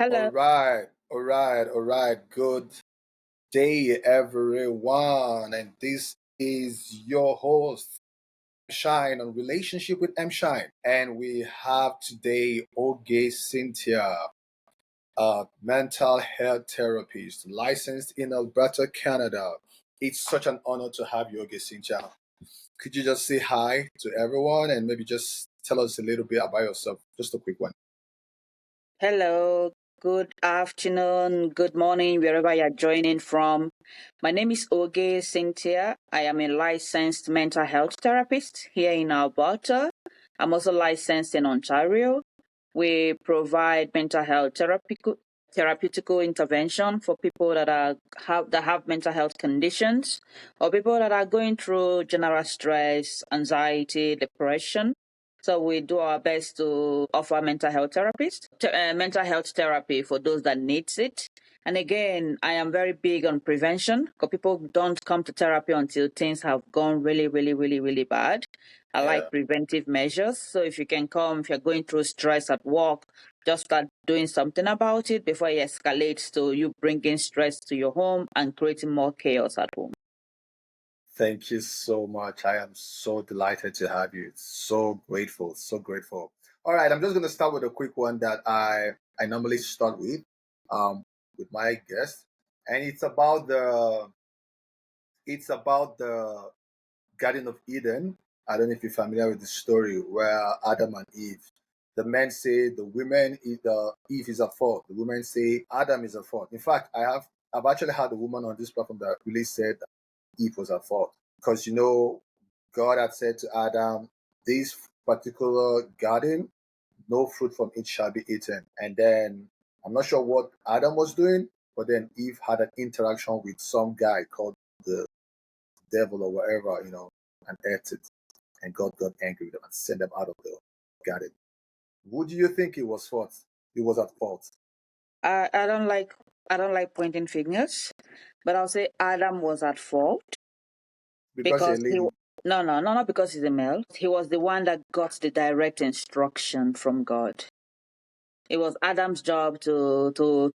All Hello. right, all right, all right. Good day, everyone. And this is your host, Shine on Relationship with M Shine. And we have today Ogeh Cynthia, a mental health therapist licensed in Alberta, Canada. It's such an honor to have you, Ogeh Cynthia. Could you just say hi to everyone and maybe just tell us a little bit about yourself? Just a quick one. Hello. Good afternoon. Good morning, wherever you're joining from. My name is Ogeh Cynthia. I am a licensed mental health therapist here in Alberta. I'm also licensed in Ontario. We provide mental health therapeutical intervention for people that have mental health conditions or people that are going through general stress, anxiety, depression. So we do our best to offer mental health therapy for those that needs it. And again, I am very big on prevention because people don't come to therapy until things have gone really, really, really, really bad. I Yeah. like preventive measures. So if you can come, if you're going through stress at work, just start doing something about it before it escalates to you bringing stress to your home and creating more chaos at home. Thank you so much. I am so delighted to have you. So grateful, so grateful. All right, I'm just going to start with a quick one that I normally start with my guests, and it's about the Garden of Eden. I don't know if you're familiar with the story where Adam and Eve. The men say the women, the Eve is at fault. The women say Adam is at fault. In fact, I've actually had a woman on this platform that really said Eve was at fault because God had said to Adam, "This particular garden, no fruit from it shall be eaten." And then I'm not sure what Adam was doing, but then Eve had an interaction with some guy called the devil or whatever, and ate it. And God got angry with them and sent them out of the garden. Who do you think it was fault? It was at fault I don't like pointing fingers, but I'll say Adam was at fault because you're because a he lady. no, not because he's a male. He was the one that got the direct instruction from God. It was Adam's job to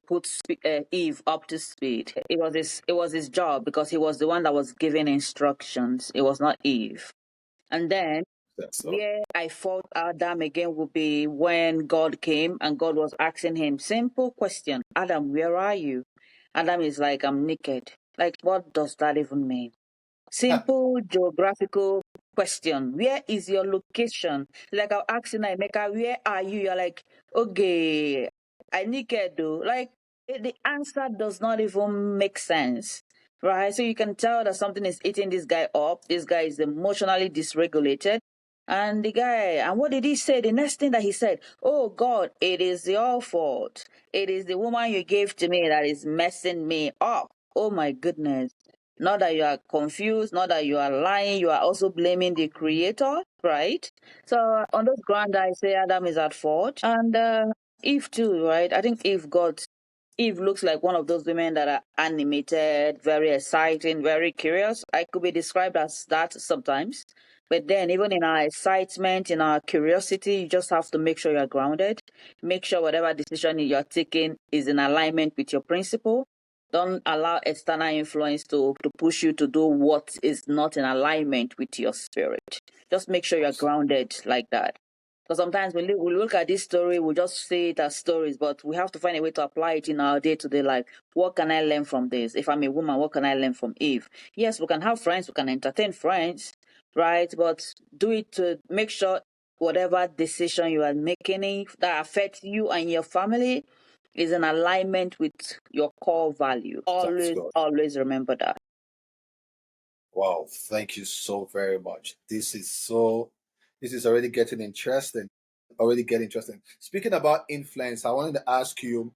put Eve up to speed. It was his job because he was the one that was giving instructions. It was not Eve. And then So where I fault Adam again would be when God came and God was asking him simple question, Adam, where are you? Adam is like, I'm naked. Like, what does that even mean? Simple geographical question. Where is your location? Like I'll ask you now, Emeka, where are you? You're like, okay, I naked though. Like the answer does not even make sense. Right? So you can tell that something is eating this guy up. This guy is emotionally dysregulated. And what did he say? The next thing that he said, oh God, it is your fault. It is the woman you gave to me that is messing me up. Oh my goodness. Not that you are confused, not that you are lying, you are also blaming the creator, right? So on those grounds, I say Adam is at fault. And Eve too, right? I think Eve looks like one of those women that are animated, very exciting, very curious. I could be described as that sometimes. But then, even in our excitement, in our curiosity, you just have to make sure you're grounded. Make sure whatever decision you're taking is in alignment with your principle. Don't allow external influence to push you to do what is not in alignment with your spirit. Just make sure you're grounded like that. Because sometimes we look at this story, we just see it as stories, but we have to find a way to apply it in our day to day life. What can I learn from this? If I'm a woman, what can I learn from Eve? Yes, we can have friends, we can entertain friends, right? But do it to make sure whatever decision you are making that affects you and your family is in alignment with your core value. that's Always, good. always remember that. Wow, thank you so very much. This is already getting interesting. Already getting interesting. Speaking about influence, I wanted to ask you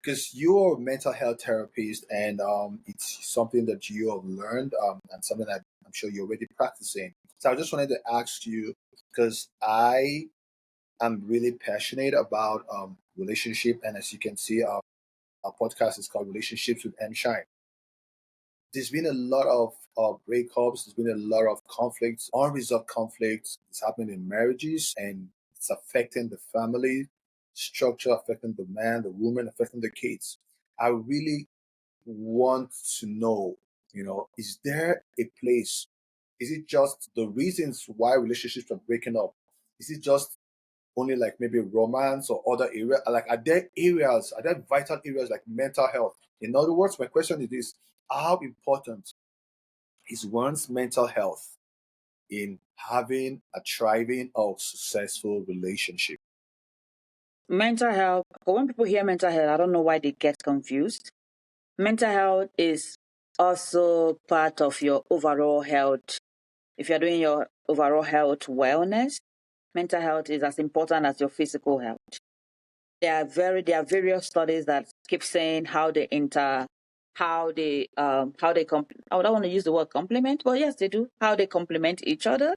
because you're a mental health therapist and it's something that you have learned and something that I'm sure you're already practicing. So I just wanted to ask you because I am really passionate about relationship, and as you can see, our podcast is called Relationships with M Shine. There's been a lot of breakups. There's been a lot of conflicts, unresolved conflicts. It's happening in marriages, and it's affecting the family. structure affecting the man, the woman, affecting the kids. I really want to know, is there a place? Is it just the reasons why relationships are breaking up? Is it just only like maybe romance or other areas? Like, are there vital areas like mental health? In other words, my question is this: how important is one's mental health in having a thriving or successful relationship? Mental health, but when people hear mental health, I don't know why they get confused. Mental health is also part of your overall health. If you're doing your overall health wellness, mental health is as important as your physical health. There are various studies that keep saying how they I don't want to use the word complement, but yes, they do, how they complement each other.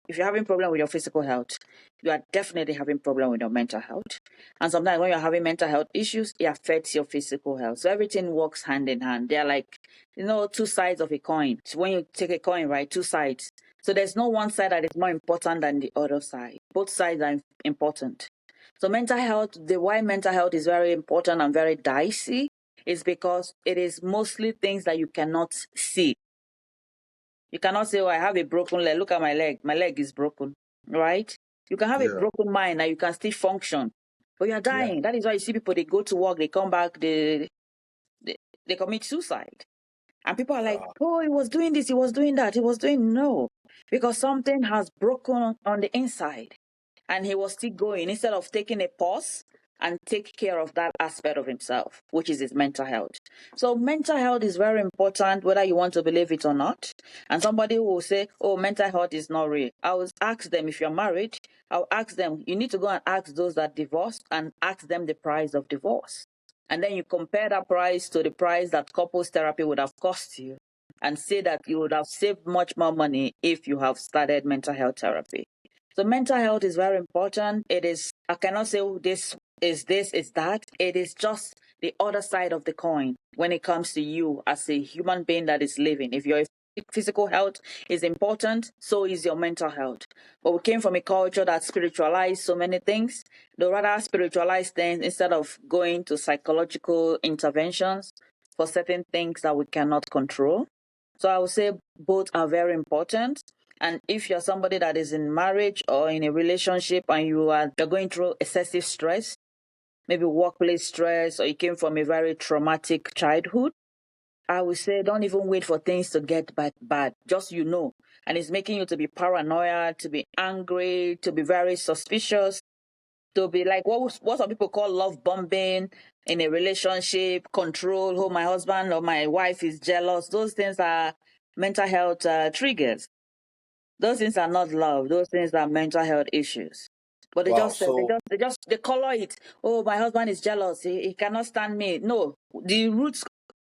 If you're having problem with your physical health, you are definitely having problem with your mental health. And sometimes when you're having mental health issues, it affects your physical health. So everything works hand in hand. They're like, two sides of a coin. So when you take a coin, right, two sides. So there's no one side that is more important than the other side. Both sides are important. So mental health, the why mental health is very important and very dicey is because it is mostly things that you cannot see. You cannot say, oh, I have a broken leg. Look at my leg. My leg is broken, right? You can have a Yeah, broken mind and you can still function, but you're yeah. dying. That is why you see people, they go to work, they come back, they commit suicide. And people are like, Uh, oh, he was doing this, he was doing that, he was doing no. Because something has broken on the inside. And he was still going instead of taking a pause and take care of that aspect of himself, which is his mental health. So mental health is very important, whether you want to believe it or not. And somebody will say, oh, mental health is not real. I will ask them, if you're married, I'll ask them, you need to go and ask those that divorced and ask them the price of divorce. And then you compare that price to the price that couples therapy would have cost you and say that you would have saved much more money if you have started mental health therapy. So mental health is very important. It is, I cannot say, oh, this, is that. It is just the other side of the coin when it comes to you as a human being that is living. If your physical health is important, so is your mental health. But we came from a culture that spiritualized so many things. They rather spiritualize things instead of going to psychological interventions for certain things that we cannot control. So I would say both are very important. And if you're somebody that is in marriage or in a relationship and you're going through excessive stress, maybe workplace stress, or you came from a very traumatic childhood, I would say don't even wait for things to get bad. Just and it's making you to be paranoid, to be angry, to be very suspicious, to be like what some people call love bombing in a relationship, control. Oh, my husband or my wife is jealous. Those things are mental health triggers. Those things are not love. Those things are mental health issues. But they wow. just So, they color it. Oh, my husband is jealous. He cannot stand me. No, the root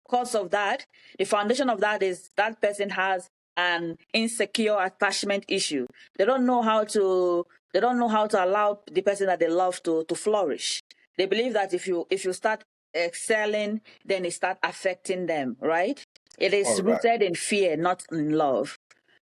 cause of that, the foundation of that is that person has an insecure attachment issue. They don't know how to. They don't know how to allow the person that they love to flourish. They believe that if you start excelling, then it start affecting them. Right? It is all right. rooted in fear, not in love.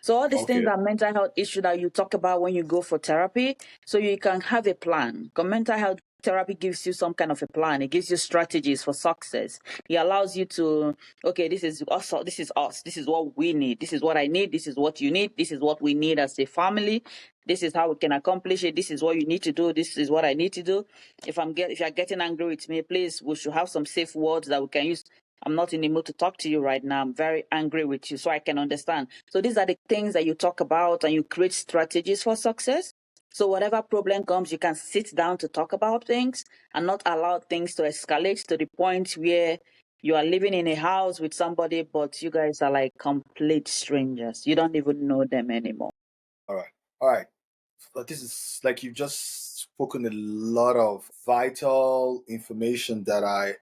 So all these things Okay. are mental health issues that you talk about when you go for therapy. So you can have a plan. Because mental health therapy gives you some kind of a plan. It gives you strategies for success. It allows you to, okay, this is us, this is us, this is what we need, this is what I need, this is what you need, this is what we need as a family. This is how we can accomplish it. This is what you need to do. This is what I need to do. If you're getting angry with me, please, we should have some safe words that we can use. I'm not in the mood to talk to you right now. I'm very angry with you, so I can understand. So these are the things that you talk about and you create strategies for success. So whatever problem comes, you can sit down to talk about things and not allow things to escalate to the point where you are living in a house with somebody, but you guys are like complete strangers. You don't even know them anymore. All right. All right. But this is like you've just spoken a lot of vital information that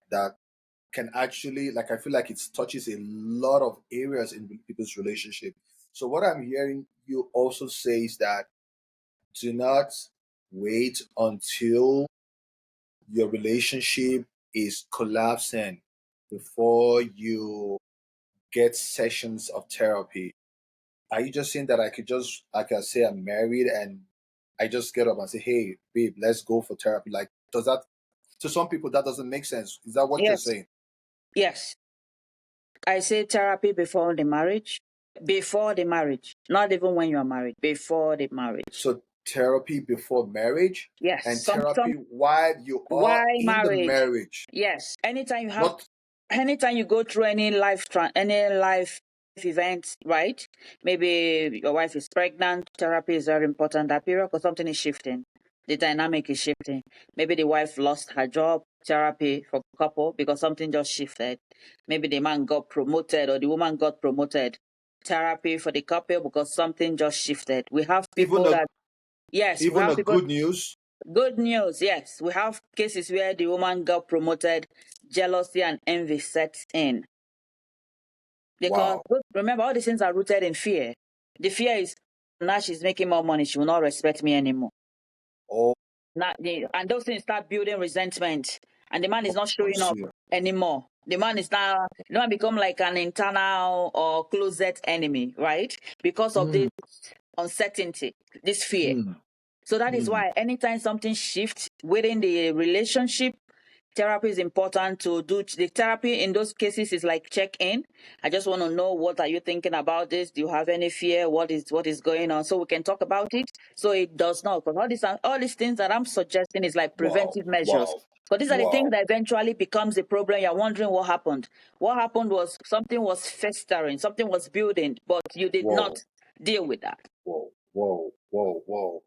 can actually, like, I feel like it touches a lot of areas in people's relationship. So what I'm hearing you also say is that do not wait until your relationship is collapsing before you get sessions of therapy. Are you just saying that I can say I'm married and I just get up and say, hey, babe, let's go for therapy? Like, Does that, to some people, that doesn't make sense? Is that what you're Yes. saying? Yes. I say therapy before the marriage. Before the marriage. Not even when you are married. Before the marriage. So therapy before marriage Yes. and Some therapy while you are why in the marriage? marriage. Yes. Not Anytime you go through any life event, right? Maybe your wife is pregnant, therapy is very important that period because something is shifting. The dynamic is shifting. Maybe the wife lost her job, therapy for couple because something just shifted. Maybe the man got promoted or the woman got promoted. Therapy for the couple because something just shifted. We have even people a that, yes, we even have a people. good news. Good news, yes. We have cases where the woman got promoted, jealousy and envy sets in. Because Wow. remember, all these things are rooted in fear. The fear is now she's making more money, she will not respect me anymore. Oh, And those things start building resentment. And the man is not I showing up see. anymore. The man become like an internal or closet enemy, right? Because of this Mm, uncertainty, this fear. mm, So that is mm. why anytime something shifts within the relationship, therapy is important to do. The therapy in those cases is like check in. I just want to know, what are you thinking about this? Do you have any fear? What is going on? So we can talk about it. So it does not, because all these things that I'm suggesting is like Wow. preventive measures. Wow. But these are the things Wow. that eventually becomes a problem. You're wondering what happened. What happened was something was festering, something was building, but you did not Whoa. deal with that. Whoa. Whoa. Whoa. Whoa.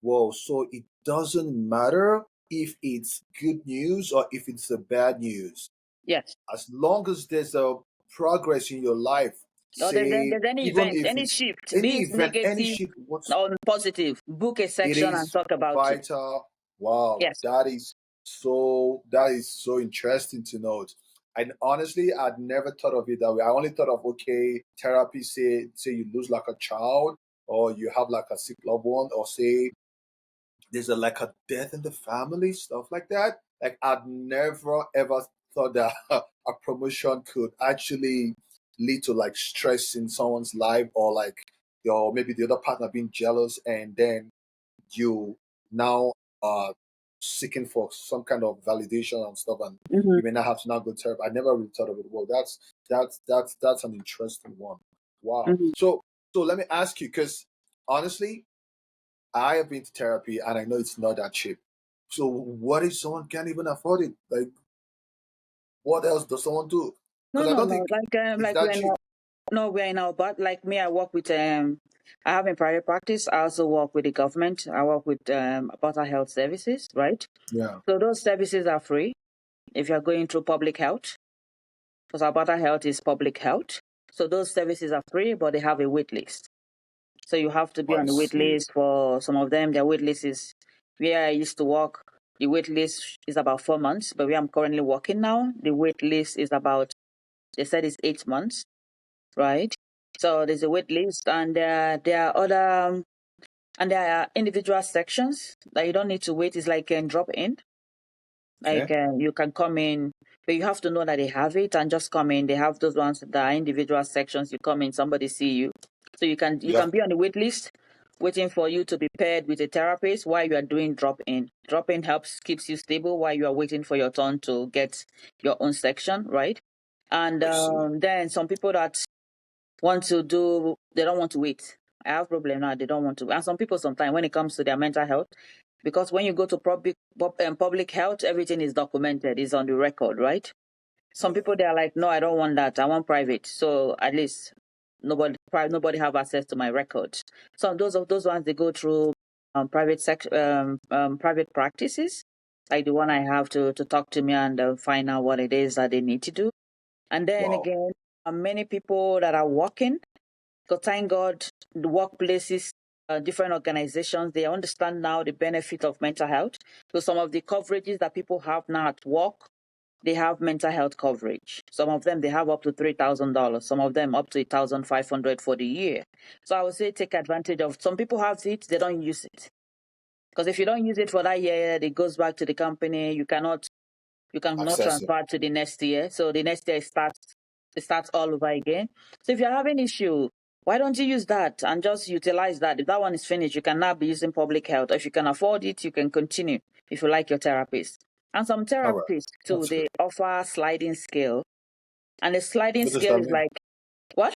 Whoa. So it doesn't matter if it's good news or if it's a bad news. Yes. As long as there's a progress in your life, Or there's, say, there's any even event, if any it's shift, be any it event, any negative shit, what's or positive, book a it section and is talk about it. vital. Wow, Yes. that is so interesting to note. And honestly, I'd never thought of it that way. I only thought of, okay, therapy, say you lose like a child, or you have like a sick loved one, or say there's like a death in the family, stuff like that. Like I'd never ever thought that a promotion could actually lead to like stress in someone's life, or like your maybe the other partner being jealous, and then you now are seeking for some kind of validation and stuff, and Hmm. you may not have to now go to therapy. I never really thought of it. Well, that's an interesting one. Wow. Hmm. So let me ask you, because honestly, I have been to therapy and I know it's not that cheap. So what if someone can't even afford it? Like, what else does someone do? No, Because I no, don't no. think Like it's like that we're cheap. not. No, we're in our but like me, I work with I have in private practice. I also work with the government. I work with Butter Health Services, right? Yeah, So those services are free if you're going through public health, because our Butter Health is public health. So those services are free, but they have a wait list. So you have to be I on the wait see. list for some of them. Their wait list is where I used to work. The wait list is about 4 months, but where I'm currently working now, the wait list is about, they said it's 8 months, right? So there's a wait list, and there are individual sections that you don't need to wait. It's like a drop in. Like Okay. you can come in, but you have to know that they have it and just come in. They have those ones that are individual sections. You come in, somebody see you, so you Yep. can be on the wait list, waiting for you to be paired with a therapist while you are doing drop in. Drop in helps keeps you stable while you are waiting for your turn to get your own section, right? And I see. then some people that they don't want to wait. I have problem now. They don't want to. And some people sometimes when it comes to their mental health, because when you go to public health, everything is documented, is on the record, right? Some Yeah. people they are like, no, I don't want that. I want private. So at least nobody have access to my records. So those ones they go through private practices, like the one I have to talk to me and find out what it is that they need to do. And then Wow. again, many people that are working, because thank God, the workplaces, different organizations, they understand now the benefit of mental health. So some of the coverages that people have now at work, they have mental health coverage. Some of them they have up to $3,000. Some of them up to 1,500 for the year. So I would say take advantage of. Some people have it, they don't use it, because if you don't use it for that year, it goes back to the company. You cannot Access it. transfer to the next year. So the next year it starts all over again. So if you're having issue, Why don't you use that and just utilize that? If that one is finished, you can now be using public health. If you can afford it, you can continue if you like your therapist. And some All right. therapists too, That's good. they offer sliding scale. And the sliding What does scale that is mean? like, what?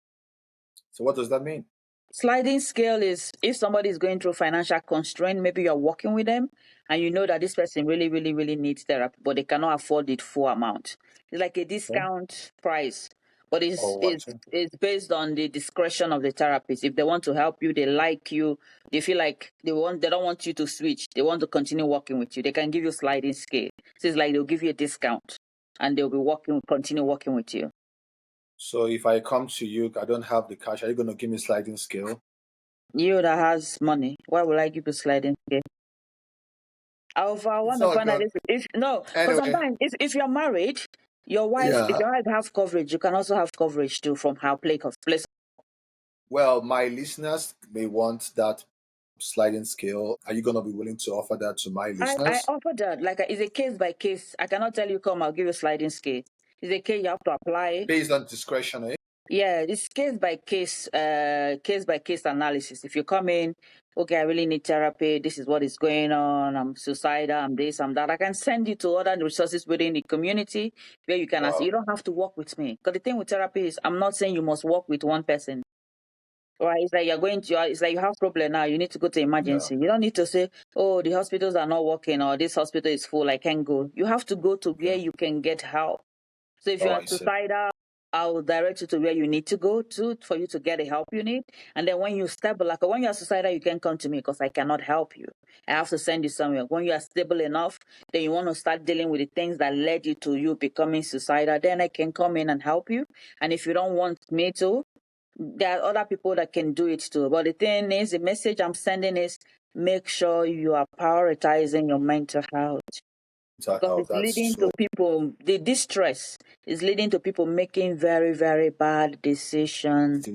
So what does that mean? Sliding scale is if somebody is going through financial constraint, maybe you're working with them and you know that this person really, really, really needs therapy, but they cannot afford the full amount. It's like a Okay. discount price, but it's, Oh, I it's, see. it's based on the discretion of the therapist. If they want to help you, they like you, they feel like they don't want you to switch, they want to continue working with you, they can give you sliding scale. So it's like they'll give you a discount and they'll be continue working with you. So if I come to you, I don't have the cash. Are you going to give me sliding scale? You that has money, why would I give you sliding scale? I It's want to all find out good. if no, because Anyway, sometimes if you're married, if yeah. your wife have coverage, you can also have coverage too from her place. Well, my listeners may want that sliding scale. Are you going to be willing to offer that to my I listeners offer that like it's a case by case. I cannot tell you come, I'll give you sliding scale. It's a case you have to apply. based on discretion? Eh? Yeah, it's case by case analysis. If you come in, okay, I really need therapy. This is what is going on. I'm suicidal. I'm this. I'm that. I can send you to other resources within the community where you can ask. Wow. You don't have to work with me. Because the thing with therapy is, I'm not saying you must work with one person. Right? It's like it's like you have problem now. You need to go to Yeah. emergency. You don't need to say, oh, the hospitals are not working or this hospital is full. I can't go. You have to go to where Okay. you can get help. So if you Oh, are I see. suicidal, I'll direct you to where you need to go to for you to get the help you need. And then when you stable, like when you're suicidal, you can come to me because I cannot help you. I have to send you somewhere. When you are stable enough, then you want to start dealing with the things that led you to you becoming suicidal, then I can come in and help you. And if you don't want me to, there are other people that can do it too. But the thing is, the message I'm sending is make sure you are prioritizing your mental health because Oh, it's that's leading to so people, the distress is leading to people making very, very efficient.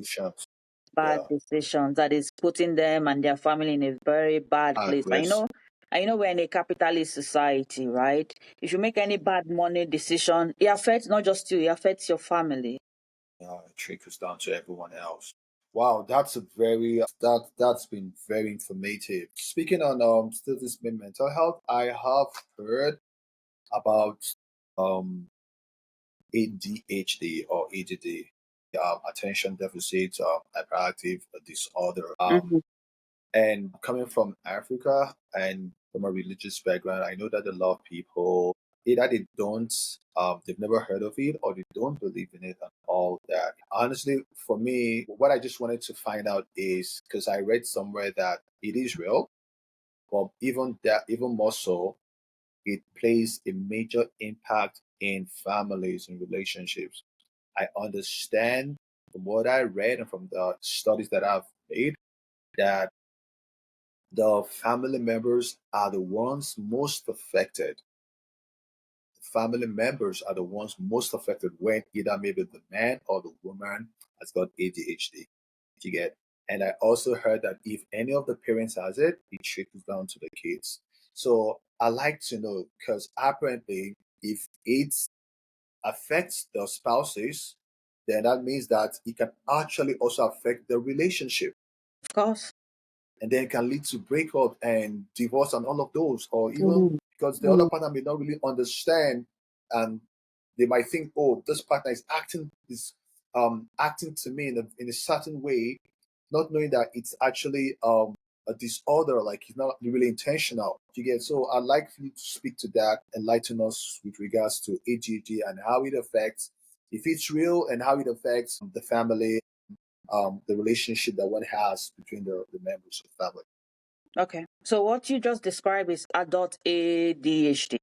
bad Yeah. decisions that is putting them and their family in a very bad At place. risk. I know we're in a capitalist society, right? If you make any bad money decision, it affects not just you, it affects your family. It trickles down to everyone else. Wow, that's a very that's been very informative. Speaking on still this main mental health, I have heard about um ADHD or ADD, attention deficit hyperactive disorder. Mhm. And coming from Africa and from a religious background, I know that a lot of people either they've never heard of it or they don't believe in it and all that. Honestly, for me, what I just wanted to find out is because I read somewhere that it is real, but even more so, it plays a major impact in families and relationships. I understand from what I read and from the studies that I've made that the family members are the ones most affected. The family members are the ones most affected when either maybe the man or the woman has got ADHD. You get? And I also heard that if any of the parents has it, it trickles down to the kids. So I like to know because apparently if it affects the spouses, then that means that it can actually also affect the relationship Of course. and then can lead to breakup and divorce and all of those, or even Mhm. because the other Mhm. partner may not really understand, and they might think, oh, this partner is acting to me in a certain way, not knowing that it's actually a disorder, like it's not really intentional. You get? So I'd like you to speak to that, enlighten us with regards to AGG and how it affects, if it's real, and how it affects the family, the relationship that one has between the members of the family. Okay. So what you just described is adult ADHD.